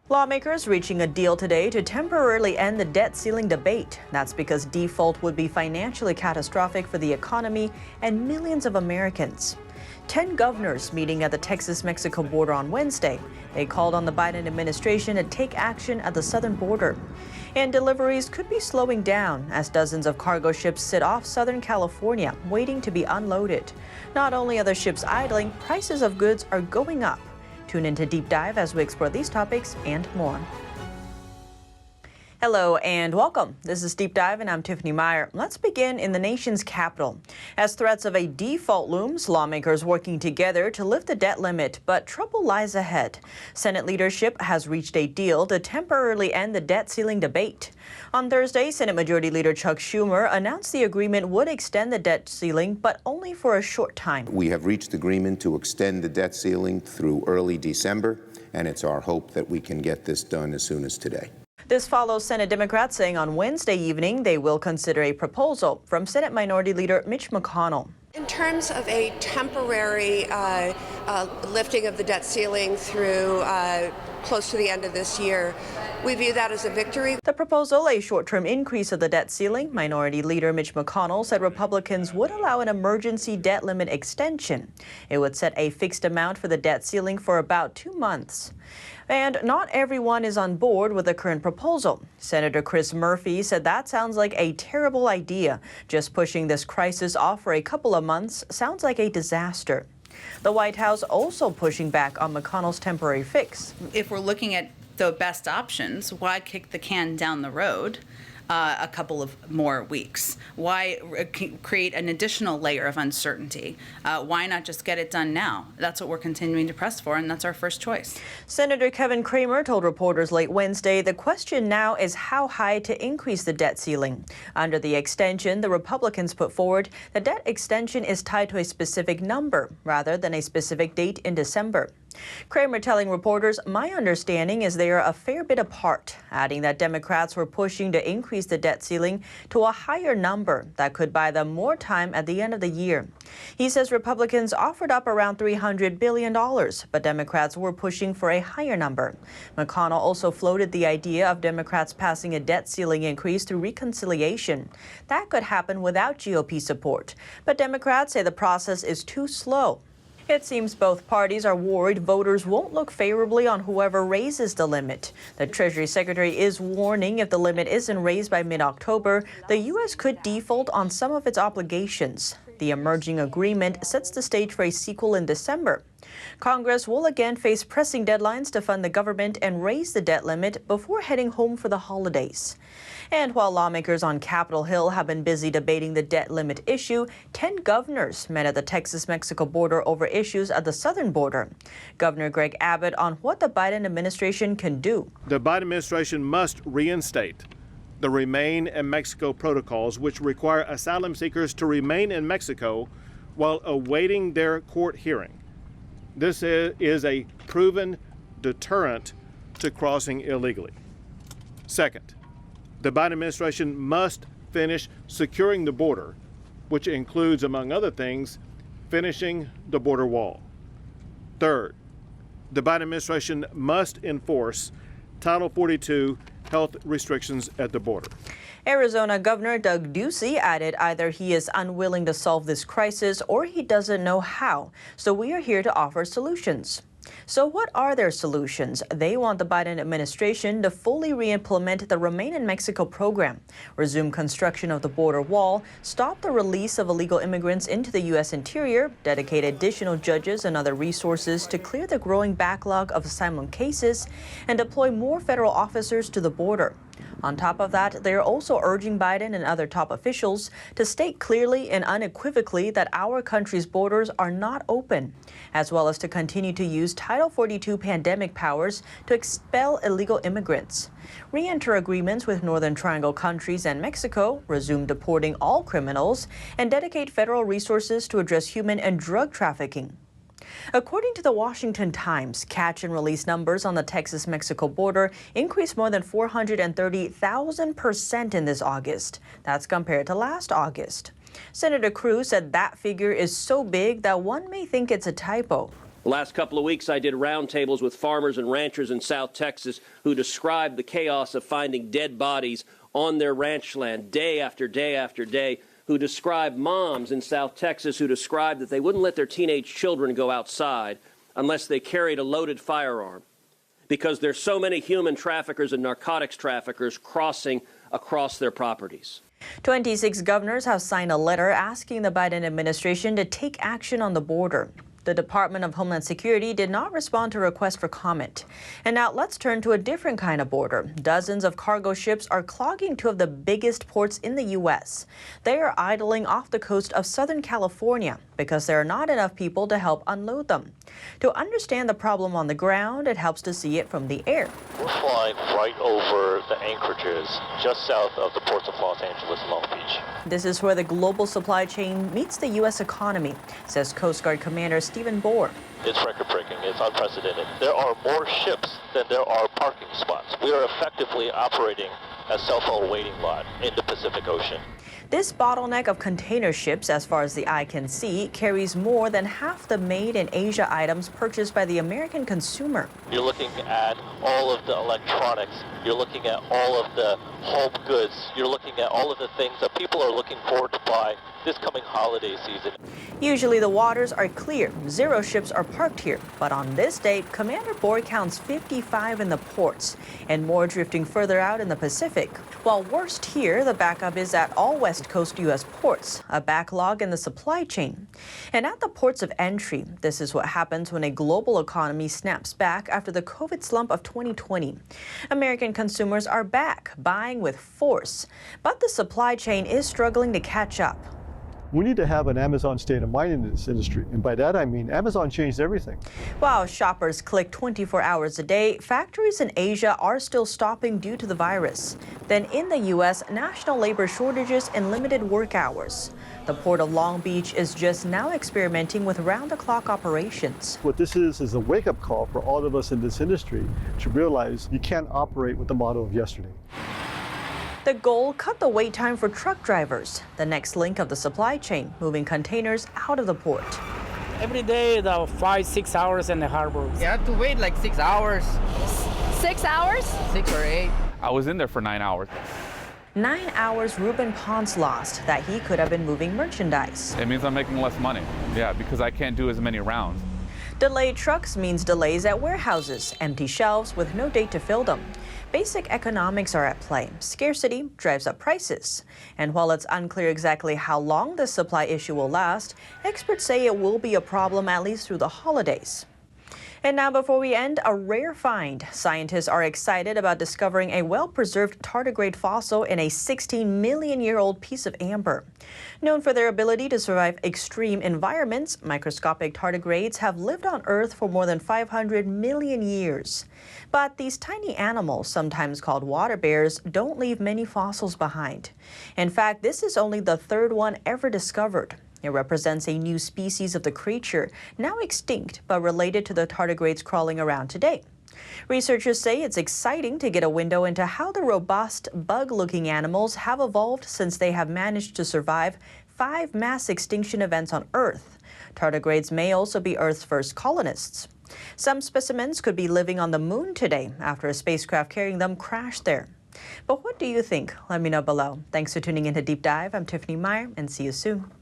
Lawmakers reaching a deal today to temporarily end the debt ceiling debate. That's because default would be financially catastrophic for the economy and millions of Americans. 10 governors meeting at the Texas-Mexico border on Wednesday. They called on the Biden administration to take action at the southern border. And deliveries could be slowing down as dozens of cargo ships sit off Southern California, waiting to be unloaded. Not only are the ships idling, prices of goods are going up. Tune into Deep Dive as we explore these topics and more. Hello and welcome. This is Deep Dive and I'm Tiffany Meier. Let's begin in the nation's capital. As threats of a default looms, lawmakers working together to lift the debt limit, but trouble lies ahead. Senate leadership has reached a deal to temporarily end the debt ceiling debate. On Thursday, Senate Majority Leader Chuck Schumer announced the agreement would extend the debt ceiling, but only for a short time. We have reached agreement to extend the debt ceiling through early December, and it's our hope that we can get this done as soon as today. This follows Senate Democrats saying on Wednesday evening they will consider a proposal from Senate Minority Leader Mitch McConnell. In terms of a temporary lifting of the debt ceiling through close to the end of this year, we view that as a victory. The proposal, a short-term increase of the debt ceiling, Minority Leader Mitch McConnell said Republicans would allow an emergency debt limit extension. It would set a fixed amount for the debt ceiling for about 2 months. And not everyone is on board with the current proposal. Senator Chris Murphy said that sounds like a terrible idea. Just pushing this crisis off for a couple of months sounds like a disaster. The White House also pushing back on McConnell's temporary fix. If we're looking at the best options, why kick the can down the road a couple of more weeks? Why create an additional layer of uncertainty? Why not just get it done now? That's what we're continuing to press for, and that's our first choice. Senator Kevin Cramer told reporters late Wednesday the question now is how high to increase the debt ceiling. Under the extension the Republicans put forward, the debt extension is tied to a specific number rather than a specific date in December. Cramer telling reporters, "My understanding is they are a fair bit apart," adding that Democrats were pushing to increase the debt ceiling to a higher number that could buy them more time at the end of the year. He says Republicans offered up around $300 billion, but Democrats were pushing for a higher number. McConnell also floated the idea of Democrats passing a debt ceiling increase through reconciliation. That could happen without GOP support, but Democrats say the process is too slow. It seems both parties are worried voters won't look favorably on whoever raises the limit. The Treasury Secretary is warning if the limit isn't raised by mid-October, the U.S. could default on some of its obligations. The emerging agreement sets the stage for a sequel in December. Congress will again face pressing deadlines to fund the government and raise the debt limit before heading home for the holidays. And while lawmakers on Capitol Hill have been busy debating the debt limit issue, 10 governors met at the Texas-Mexico border over issues at the southern border. Governor Greg Abbott on what the Biden administration can do. The Biden administration must reinstate the Remain in Mexico protocols, which require asylum seekers to remain in Mexico while awaiting their court hearing. This is a proven deterrent to crossing illegally. Second, the Biden administration must finish securing the border, which includes, among other things, finishing the border wall. Third, the Biden administration must enforce Title 42 health restrictions at the border. Arizona Governor Doug Ducey added either he is unwilling to solve this crisis or he doesn't know how. So we are here to offer solutions. So what are their solutions? They want the Biden administration to fully reimplement the Remain in Mexico program, resume construction of the border wall, stop the release of illegal immigrants into the U.S. interior, dedicate additional judges and other resources to clear the growing backlog of asylum cases, and deploy more federal officers to the border. On top of that, they are also urging Biden and other top officials to state clearly and unequivocally that our country's borders are not open, as well as to continue to use Title 42 pandemic powers to expel illegal immigrants, re-enter agreements with Northern Triangle countries and Mexico, resume deporting all criminals, and dedicate federal resources to address human and drug trafficking. According to the Washington Times, catch and release numbers on the Texas-Mexico border increased more than 430,000% in this August. That's compared to last August. Senator Cruz said that figure is so big that one may think it's a typo. The last couple of weeks, I did roundtables with farmers and ranchers in South Texas who described the chaos of finding dead bodies on their ranch land day after day after day, who described moms in South Texas who described that they wouldn't let their teenage children go outside unless they carried a loaded firearm because there's so many human traffickers and narcotics traffickers crossing across their properties. 26 governors have signed a letter asking the Biden administration to take action on the border. The Department of Homeland Security did not respond to requests for comment. And now let's turn to a different kind of border. Dozens of cargo ships are clogging two of the biggest ports in the U.S. They are idling off the coast of Southern California because there are not enough people to help unload them. To understand the problem on the ground, it helps to see it from the air. We're flying right over the anchorages just south of the ports of Los Angeles and Long Beach. This is where the global supply chain meets the U.S. economy, says Coast Guard Commander Stephen Bohr. It's record-breaking. It's unprecedented. There are more ships than there are parking spots. We are effectively operating a cell phone waiting lot in the Pacific Ocean. This bottleneck of container ships, as far as the eye can see, carries more than half the made-in-Asia items purchased by the American consumer. You're looking at all of the electronics. You're looking at all of the home goods. You're looking at all of the things that people are looking forward to buy this coming holiday season. Usually the waters are clear. 0 ships are parked here. But on this date, Commander Bohr counts 55 in the ports and more drifting further out in the Pacific. While worst here, the backup is at all West Coast U.S. ports, a backlog in the supply chain. And at the ports of entry, this is what happens when a global economy snaps back after the COVID slump of 2020. American consumers are back, buying with force. But the supply chain is struggling to catch up. We need to have an Amazon state of mind in this industry. And by that, I mean Amazon changed everything. While shoppers click 24 hours a day, factories in Asia are still stopping due to the virus. Then in the U.S., national labor shortages and limited work hours. The Port of Long Beach is just now experimenting with round-the-clock operations. What this is a wake-up call for all of us in this industry to realize you can't operate with the model of yesterday. The goal, cut the wait time for truck drivers, the next link of the supply chain, moving containers out of the port. Every day, the 5-6 hours in the harbor. You have to wait like 6 hours. 6 hours? 6 or 8. I was in there for 9 hours. 9 hours Ruben Ponce lost that he could have been moving merchandise. It means I'm making less money. Yeah, because I can't do as many rounds. Delayed trucks means delays at warehouses, empty shelves with no date to fill them. Basic economics are at play. Scarcity drives up prices. And while it's unclear exactly how long this supply issue will last, experts say it will be a problem at least through the holidays. And now before we end, a rare find. Scientists are excited about discovering a well-preserved tardigrade fossil in a 16-million-year-old piece of amber. Known for their ability to survive extreme environments, microscopic tardigrades have lived on Earth for more than 500 million years. But these tiny animals, sometimes called water bears, don't leave many fossils behind. In fact, this is only the 3rd one ever discovered. It represents a new species of the creature, now extinct but related to the tardigrades crawling around today. Researchers say it's exciting to get a window into how the robust, bug-looking animals have evolved since they have managed to survive 5 mass extinction events on Earth. Tardigrades may also be Earth's first colonists. Some specimens could be living on the moon today after a spacecraft carrying them crashed there. But what do you think? Let me know below. Thanks for tuning in to Deep Dive. I'm Tiffany Meier, and see you soon.